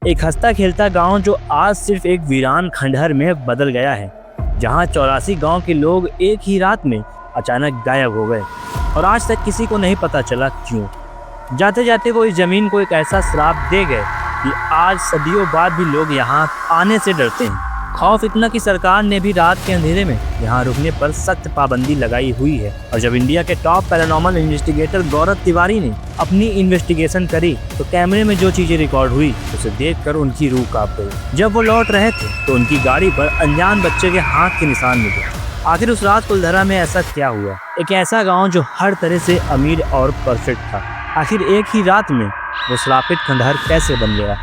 एक हंसता खेलता गांव जो आज सिर्फ एक वीरान खंडहर में बदल गया है, जहां 84 गांव के लोग एक ही रात में अचानक गायब हो गए और आज तक किसी को नहीं पता चला क्यों। जाते जाते वो इस जमीन को एक ऐसा श्राप दे गए कि आज सदियों बाद भी लोग यहाँ आने से डरते हैं। खौफ इतना कि सरकार ने भी रात के अंधेरे में यहाँ रुकने पर सख्त पाबंदी लगाई हुई है। और जब इंडिया के टॉप पैरानॉर्मल इन्वेस्टिगेटर गौरव तिवारी ने अपनी इन्वेस्टिगेशन करी तो कैमरे में जो चीजें रिकॉर्ड हुई उसे देखकर उनकी रूह कांप गई। जब वो लौट रहे थे तो उनकी गाड़ी पर अनजान बच्चे के हाथ के निशान मिले। आखिर उस रात कुलधरा में ऐसा क्या हुआ? एक ऐसा गाँव जो हर तरह से अमीर और परफेक्ट था, आखिर एक ही रात में वो श्रापित खंडहर कैसे बन गया?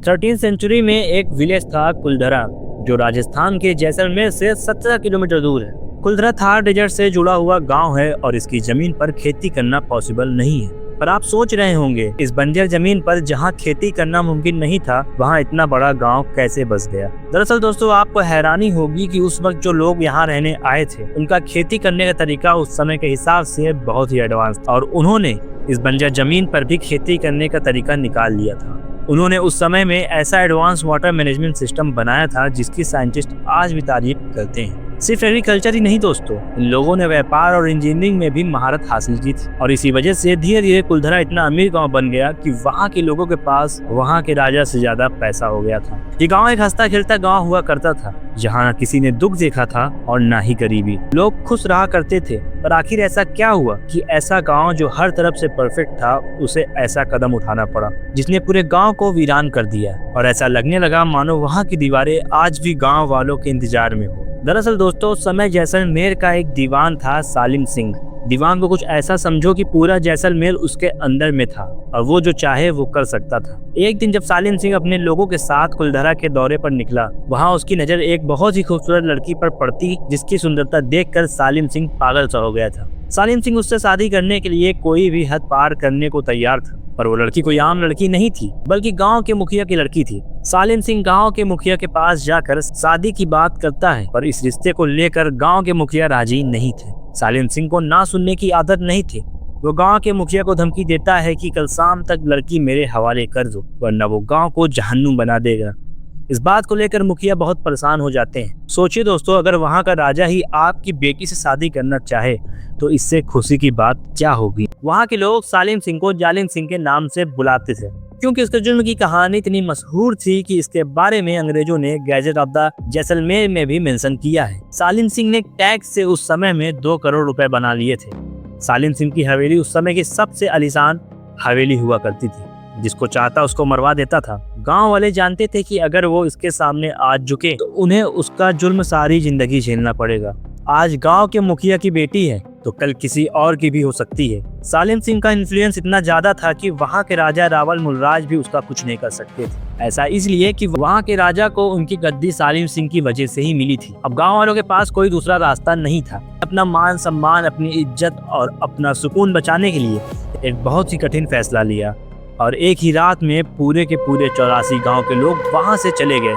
13वीं सेंचुरी में एक विलेज था कुलधरा, जो राजस्थान के जैसलमेर से 17 किलोमीटर दूर है। कुलधरा थार डेजर्ट से जुड़ा हुआ गांव है और इसकी जमीन पर खेती करना पॉसिबल नहीं है। पर आप सोच रहे होंगे, इस बंजर जमीन पर जहां खेती करना मुमकिन नहीं था, वहां इतना बड़ा गांव कैसे बस गया? दरअसल दोस्तों, आपको हैरानी होगी कि उस वक्त जो लोग यहां रहने आए थे, उनका खेती करने का तरीका उस समय के हिसाब से बहुत ही एडवांस था और उन्होंने इस बंजर जमीन पर भी खेती करने का तरीका निकाल लिया था। उन्होंने उस समय में ऐसा एडवांस वाटर मैनेजमेंट सिस्टम बनाया था जिसकी साइंटिस्ट आज भी तारीफ करते हैं। सिर्फ एग्रीकल्चर ही नहीं दोस्तों, इन लोगों ने व्यापार और इंजीनियरिंग में भी महारत हासिल की थी और इसी वजह से धीरे धीरे कुलधरा इतना अमीर गांव बन गया कि वहां के लोगों के पास वहां के राजा से ज्यादा पैसा हो गया था। ये गांव एक हंसता खेलता गांव हुआ करता था, जहां न किसी ने दुख देखा था और न ही गरीबी। लोग खुश रहा करते थे। पर आखिर ऐसा क्या हुआ कि ऐसा गांव जो हर तरफ से परफेक्ट था, उसे ऐसा कदम उठाना पड़ा जिसने पूरे गांव को वीरान कर दिया और ऐसा लगने लगा मानो वहां की दीवारें आज भी गांव वालों के इंतजार में हो। दरअसल दोस्तों, उस समय जैसलमेर का एक दीवान था सालिम सिंह। दीवान को कुछ ऐसा समझो कि पूरा जैसलमेर उसके अंदर में था और वो जो चाहे वो कर सकता था। एक दिन जब सालिम सिंह अपने लोगों के साथ कुलधरा के दौरे पर निकला, वहाँ उसकी नजर एक बहुत ही खूबसूरत लड़की पर पड़ती, जिसकी सुंदरता देखकर सालिम सिंह पागल सा हो गया था। सालिम सिंह उससे शादी करने के लिए कोई भी हद पार करने को तैयार था। पर वो लड़की कोई आम लड़की नहीं थी, बल्कि गांव के मुखिया की लड़की थी। सालिम सिंह गांव के मुखिया के पास जाकर शादी की बात करता है, पर इस रिश्ते को लेकर गांव के मुखिया राजी नहीं थे। सालिम सिंह को ना सुनने की आदत नहीं थी। वो गांव के मुखिया को धमकी देता है कि कल शाम तक लड़की मेरे हवाले कर दो, वरना वो गांव को जहन्नुम बना देगा। इस बात को लेकर मुखिया बहुत परेशान हो जाते हैं। सोचिए दोस्तों, अगर वहां का राजा ही आपकी बेटी से शादी करना चाहे तो इससे खुशी की बात क्या होगी। वहां के लोग सालिम सिंह को जालिम सिंह के नाम से बुलाते थे, क्योंकि उसके जुर्म की कहानी इतनी मशहूर थी कि इसके बारे में अंग्रेजों ने गैजेट ऑफ द जैसलमेर में भी मेंशन किया है। सालिम सिंह ने टैक्स से उस समय में 2 करोड़ रुपए बना लिए थे। सालिम सिंह की हवेली उस समय की सबसे आलीशान हवेली हुआ करती थी, जिसको चाहता उसको मरवा देता था। गांव वाले जानते थे कि अगर वो इसके सामने आज झुके तो उन्हें उसका जुर्म सारी जिंदगी झेलना पड़ेगा। आज गांव के मुखिया की बेटी है तो कल किसी और की भी हो सकती है। सालिम सिंह का इन्फ्लुएंस इतना ज्यादा था कि वहां के राजा रावल मुलराज भी उसका कुछ नहीं कर सकते थे। ऐसा इसलिए कि वहां के राजा को उनकी गद्दी सालिम सिंह की वजह से ही मिली थी। अब गांव वालों के पास कोई दूसरा रास्ता नहीं था। अपना मान सम्मान, अपनी इज्जत और अपना सुकून बचाने के लिए एक बहुत ही कठिन फैसला लिया और एक ही रात में पूरे के पूरे 84 गांव के लोग वहां से चले गए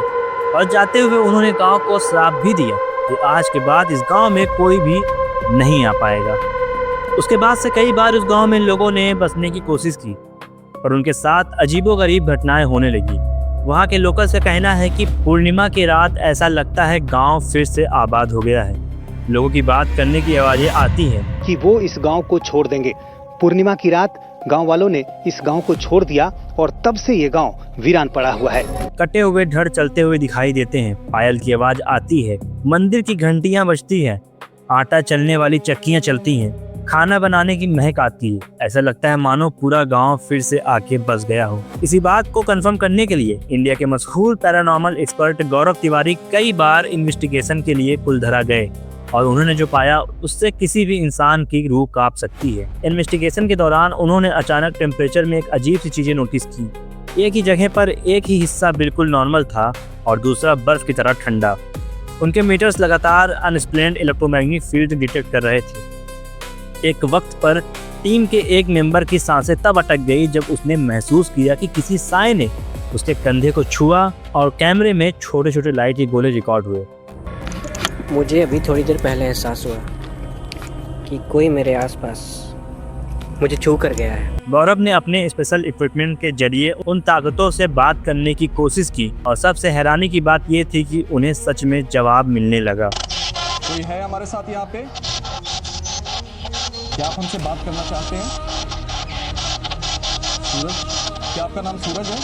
और जाते हुए उन्होंने गांव को श्राप भी दिया कि आज के बाद इस गांव में कोई भी नहीं आ पाएगा। उसके बाद से कई बार उस गांव में लोगों ने बसने की कोशिश की, पर उनके साथ अजीबोगरीब घटनाएं होने लगी। वहां के लोकल से कहना है कि पूर्णिमा की रात ऐसा लगता है गांव फिर से आबाद हो गया है। लोगों की बात करने की आवाजें आती हैं कि वो इस गांव को छोड़ देंगे। पूर्णिमा की रात गांव वालों ने इस गांव को छोड़ दिया और तब से ये गांव वीरान पड़ा हुआ है। कटे हुए धड़ चलते हुए दिखाई देते हैं, पायल की आवाज आती है, मंदिर की घंटियां बजती हैं, आटा चलने वाली चक्कियां चलती हैं, खाना बनाने की महक आती है। ऐसा लगता है मानो पूरा गांव फिर से आके बस गया हो। इसी बात को कंफर्म करने के लिए इंडिया के मशहूर पैरानॉर्मल एक्सपर्ट गौरव तिवारी कई बार इन्वेस्टिगेशन के लिए कुलधरा गए और उन्होंने जो पाया उससे किसी भी इंसान की रूह कांप सकती है। इन्वेस्टिगेशन के दौरान उन्होंने अचानक टेम्परेचर में एक अजीब सी चीजें नोटिस की। एक ही जगह पर एक ही हिस्सा बिल्कुल नॉर्मल था और दूसरा बर्फ की तरह ठंडा। उनके मीटर्स लगातार अनएक्सप्लेन्ड इलेक्ट्रोमैग्नेटिक फील्ड डिटेक्ट कर रहे थे। एक वक्त पर टीम के एक मेंबर की सांसें तब अटक गई जब उसने महसूस किया कि किसी साए ने उसके कंधे को छुआ और कैमरे में छोटे छोटे लाइट के गोले रिकॉर्ड हुए। मुझे अभी थोड़ी देर पहले एहसास हुआ कि कोई मेरे आसपास मुझे छू कर गया है। गौरव ने अपने स्पेशल इक्विपमेंट के जरिए उन ताकतों से बात करने की कोशिश की और सबसे हैरानी की बात ये थी कि उन्हें सच में जवाब मिलने लगा। कोई है हमारे साथ यहाँ पे? क्या आप हमसे बात करना चाहते हैं? सूरज, क्या आपका नाम सूरज है?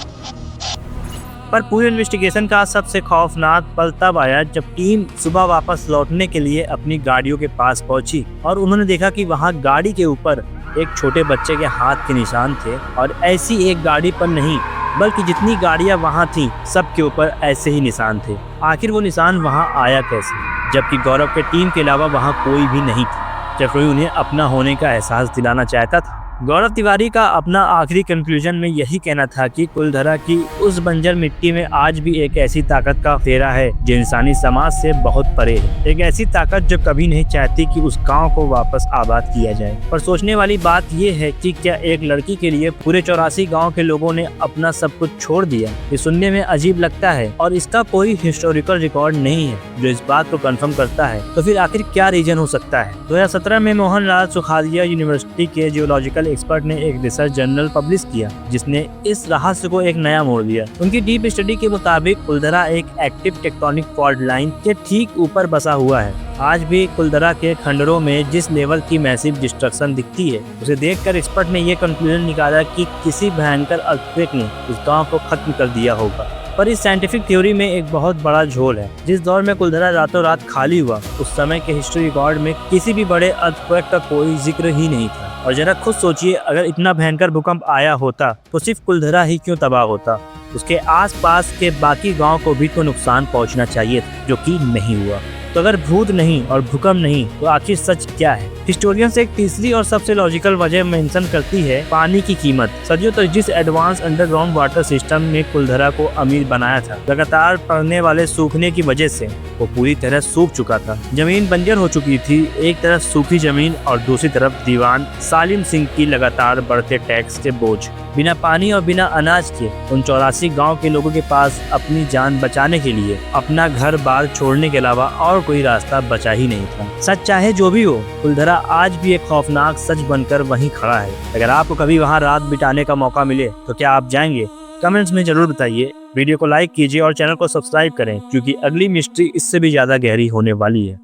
पर पूरे इन्वेस्टिगेशन का सबसे खौफनाक पल तब आया जब टीम सुबह वापस लौटने के लिए अपनी गाड़ियों के पास पहुंची और उन्होंने देखा कि वहां गाड़ी के ऊपर एक छोटे बच्चे के हाथ के निशान थे। और ऐसी एक गाड़ी पर नहीं बल्कि जितनी गाड़ियां वहां थीं सब के ऊपर ऐसे ही निशान थे। आखिर वो निशान वहां आया कैसे, जबकि गौरव के टीम के अलावा वहां कोई भी नहीं था। जब उन्हें अपना होने का एहसास दिलाना चाहता था। गौरव तिवारी का अपना आखिरी कंक्लूजन में यही कहना था कि कुलधरा की उस बंजर मिट्टी में आज भी एक ऐसी ताकत का फेरा है जो इंसानी समाज से बहुत परे है। एक ऐसी ताकत जो कभी नहीं चाहती कि उस गांव को वापस आबाद किया जाए। पर सोचने वाली बात ये है कि क्या एक लड़की के लिए पूरे 84 गाँव के लोगों ने अपना सब कुछ छोड़ दिया? ये सुनने में अजीब लगता है और इसका कोई हिस्टोरिकल रिकॉर्ड नहीं है जो इस बात को कंफर्म करता है। तो फिर आखिर क्या रीजन हो सकता है? 2017 में मोहनलाल सुखाड़िया यूनिवर्सिटी के जियोलॉजिकल एक्सपर्ट ने एक रिसर्च जर्नल पब्लिश किया जिसने इस रहस्य को एक नया मोड़ दिया। उनकी डीप स्टडी के मुताबिक कुलधरा एक एक्टिव टेक्टोनिक फॉल्ट लाइन के ठीक ऊपर बसा हुआ है। आज भी कुलधरा के खंडरों में जिस लेवल की मैसिव डिस्ट्रक्शन दिखती है उसे देखकर एक्सपर्ट ने ये कंक्लूजन निकाला कि किसी भयंकर अर्थक्वेक ने उस गांव को खत्म कर दिया होगा। पर इस साइंटिफिक थ्योरी में एक बहुत बड़ा झोल है। जिस दौर में कुलधरा रातों रात खाली हुआ उस समय के हिस्ट्री रिकॉर्ड में किसी भी बड़े अर्थक्वेक का कोई जिक्र ही नहीं था। और जरा खुद सोचिए, अगर इतना भयंकर भूकंप आया होता तो सिर्फ कुलधरा ही क्यों तबाह होता? उसके आसपास के बाकी गांव को भी तो नुकसान पहुंचना चाहिए था, जो कि नहीं हुआ। तो अगर भूत नहीं और भूकंप नहीं तो आखिर सच क्या है? हिस्टोरियंस एक तीसरी और सबसे लॉजिकल वजह मेंशन करती है पानी की कीमत। सदियों तक जिस एडवांस अंडरग्राउंड वाटर सिस्टम ने कुलधरा को अमीर बनाया था, लगातार पड़ने वाले सूखने की वजह से वो पूरी तरह सूख चुका था। जमीन बंजर हो चुकी थी, एक तरफ सूखी जमीन और दूसरी तरफ दीवान सालिम सिंह की लगातार बढ़ते टैक्स के बोझ। बिना पानी और बिना अनाज के उन 84 गांव के लोगों के पास अपनी जान बचाने के लिए अपना घर बार छोड़ने के अलावा और कोई रास्ता बचा ही नहीं था। सच चाहे जो भी हो, कुलधरा आज भी एक खौफनाक सच बनकर वहीं खड़ा है। अगर आपको कभी वहां रात बिताने का मौका मिले तो क्या आप जाएंगे? कमेंट्स में जरूर बताइए। वीडियो को लाइक कीजिए और चैनल को सब्सक्राइब करें क्योंकि अगली मिस्ट्री इससे भी ज्यादा गहरी होने वाली है।